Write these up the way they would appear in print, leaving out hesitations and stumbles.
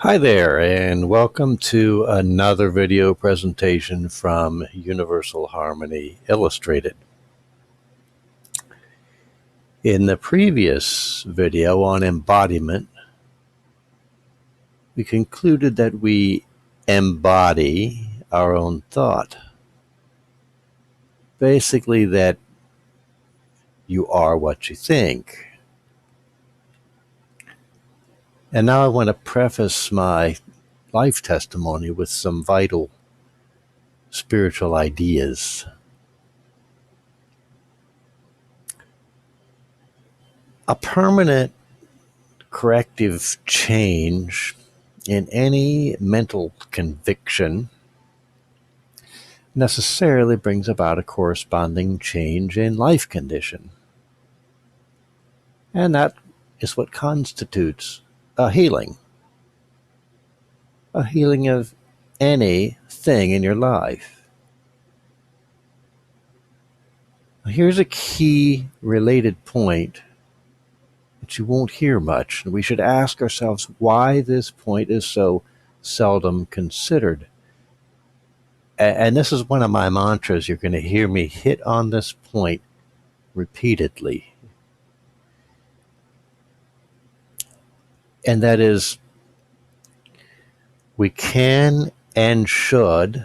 Hi there, and welcome to another video presentation from Universal Harmony Illustrated. In the previous video on embodiment, we concluded that we embody our own thought. Basically, that you are what you think. And now I want to preface my life testimony with some vital spiritual ideas. A permanent corrective change in any mental conviction necessarily brings about a corresponding change in life condition. And that is what constitutes a healing of anything in your life. Here's a key related point that you won't hear much, and we should ask ourselves why this point is so seldom considered. And this is one of my mantras. You're going to hear me hit on this point repeatedly. And that is, we can and should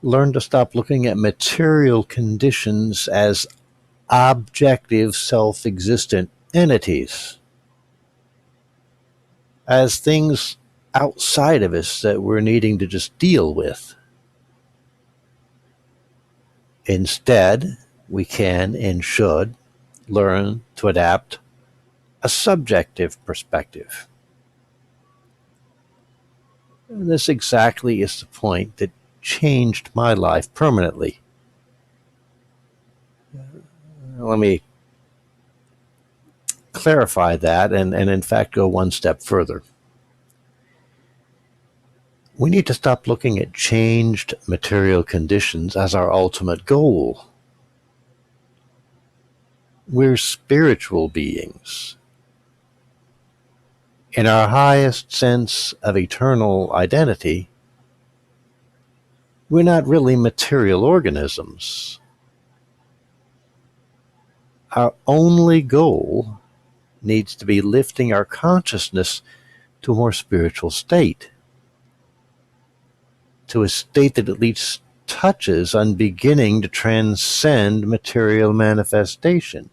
learn to stop looking at material conditions as objective, self-existent entities, as things outside of us that we're needing to just deal with. Instead, we can and should learn to adapt a subjective perspective. And this exactly is the point that changed my life permanently. Let me clarify that and in fact go one step further. We need to stop looking at changed material conditions as our ultimate goal. We're spiritual beings. In our highest sense of eternal identity, we're not really material organisms. Our only goal needs to be lifting our consciousness to a more spiritual state, to a state that at least touches on beginning to transcend material manifestation.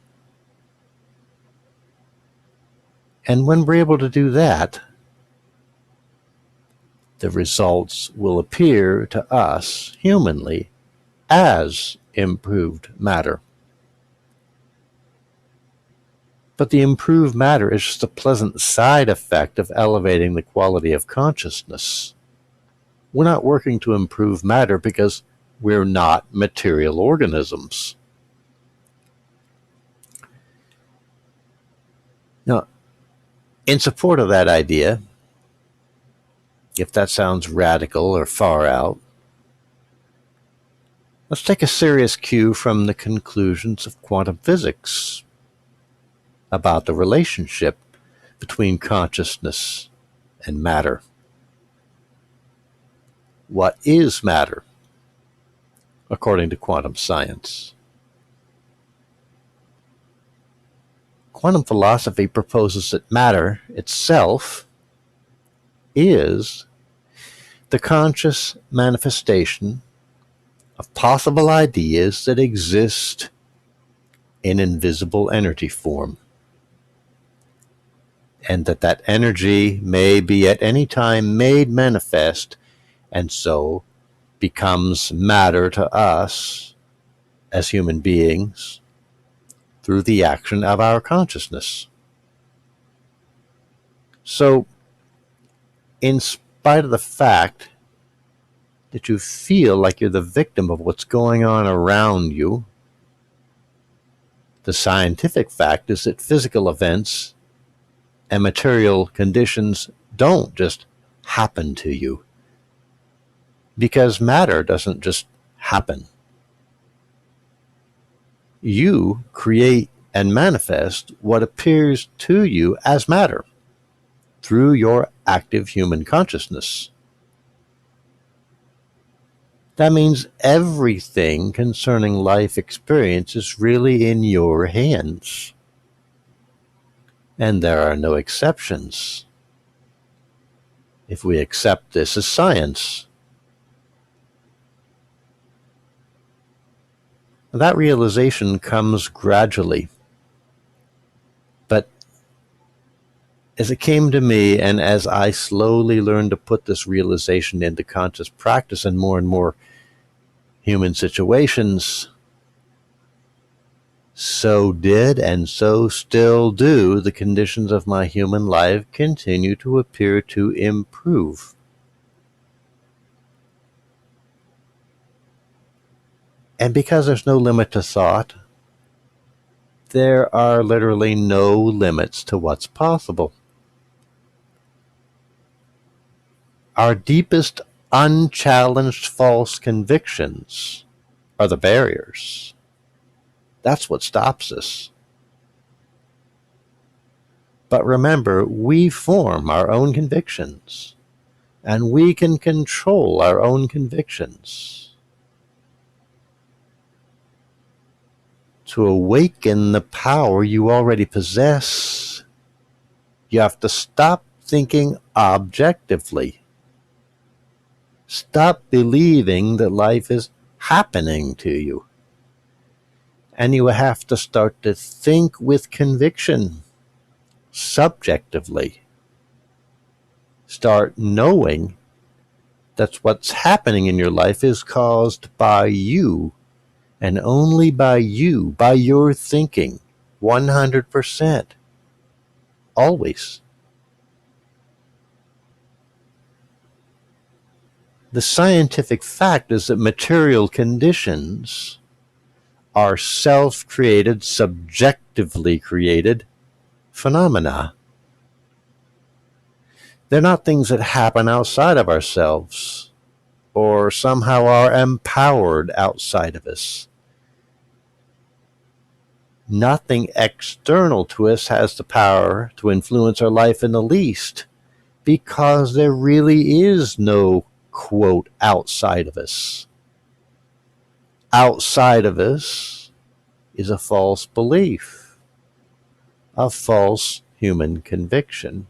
And when we're able to do that, the results will appear to us humanly as improved matter. But the improved matter is just a pleasant side effect of elevating the quality of consciousness. We're not working to improve matter because we're not material organisms. Now, in support of that idea, if that sounds radical or far out, let's take a serious cue from the conclusions of quantum physics about the relationship between consciousness and matter. What is matter, according to quantum science? Quantum philosophy proposes that matter itself is the conscious manifestation of possible ideas that exist in invisible energy form, and that energy may be at any time made manifest and so becomes matter to us as human beings through the action of our consciousness. So, in spite of the fact that you feel like you're the victim of what's going on around you, the scientific fact is that physical events and material conditions don't just happen to you, because matter doesn't just happen. You create and manifest what appears to you as matter through your active human consciousness. That means everything concerning life experience is really in your hands. And there are no exceptions if we accept this as science. That realization comes gradually. But as it came to me, and as I slowly learned to put this realization into conscious practice in more and more human situations, so did and so still do the conditions of my human life continue to appear to improve. And because there's no limit to thought, there are literally no limits to what's possible. Our deepest unchallenged false convictions are the barriers. That's what stops us. But remember, we form our own convictions, and we can control our own convictions. To awaken the power you already possess, you have to stop thinking objectively. Stop believing that life is happening to you. And you have to start to think with conviction, subjectively. Start knowing that what's happening in your life is caused by you, and only by you, by your thinking, 100%. Always. The scientific fact is that material conditions are self-created, subjectively created phenomena. They're not things that happen outside of ourselves or somehow are empowered outside of us. Nothing external to us has the power to influence our life in the least, because there really is no, quote, outside of us. Outside of us is a false belief, a false human conviction.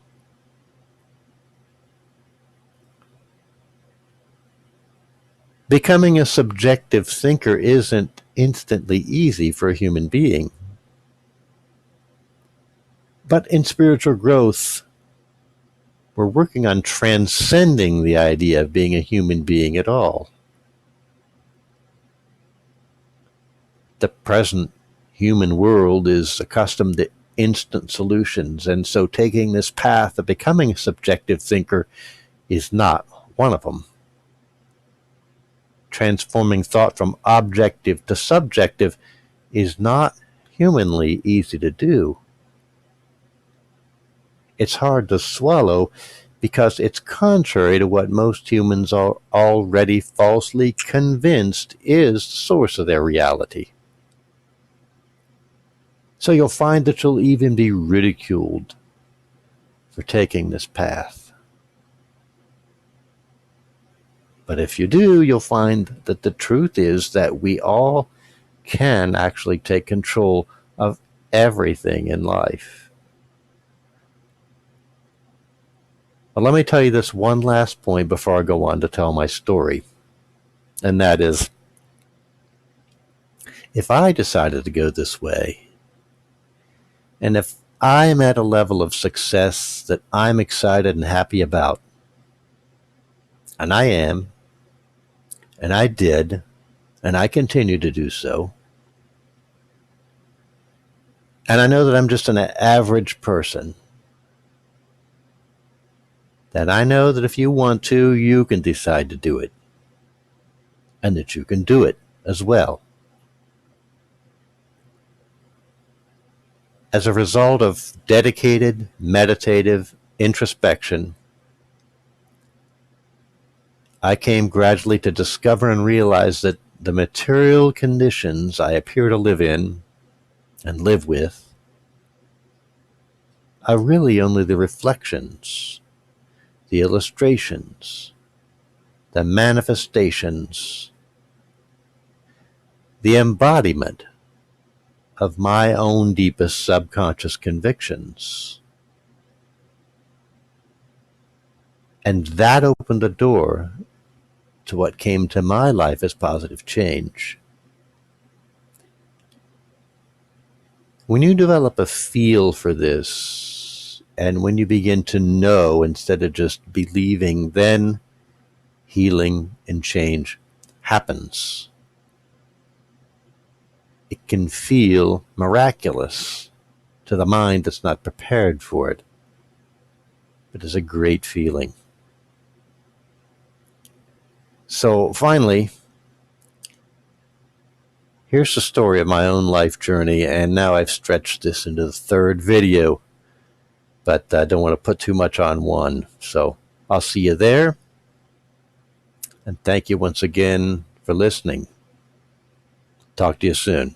Becoming a subjective thinker isn't instantly easy for a human being. But in spiritual growth, we're working on transcending the idea of being a human being at all. The present human world is accustomed to instant solutions, and so taking this path of becoming a subjective thinker is not one of them. Transforming thought from objective to subjective is not humanly easy to do. It's hard to swallow because it's contrary to what most humans are already falsely convinced is the source of their reality. So you'll find that you'll even be ridiculed for taking this path. But if you do, you'll find that the truth is that we all can actually take control of everything in life. But let me tell you this one last point before I go on to tell my story. And that is, if I decided to go this way, and if I'm at a level of success that I'm excited and happy about, and I am, and I did, and I continue to do so, and I know that I'm just an average person, then I know that if you want to, you can decide to do it, and that you can do it as well. As a result of dedicated, meditative introspection, I came gradually to discover and realize that the material conditions I appear to live in and live with are really only the reflections the illustrations, the manifestations, the embodiment of my own deepest subconscious convictions. And that opened the door to what came to my life as positive change. When you develop a feel for this, and when you begin to know instead of just believing, then healing and change happens. It can feel miraculous to the mind that's not prepared for it, but it's a great feeling. So finally, here's the story of my own life journey, and now I've stretched this into the third video, but I don't want to put too much on one. So I'll see you there, and thank you once again for listening. Talk to you soon.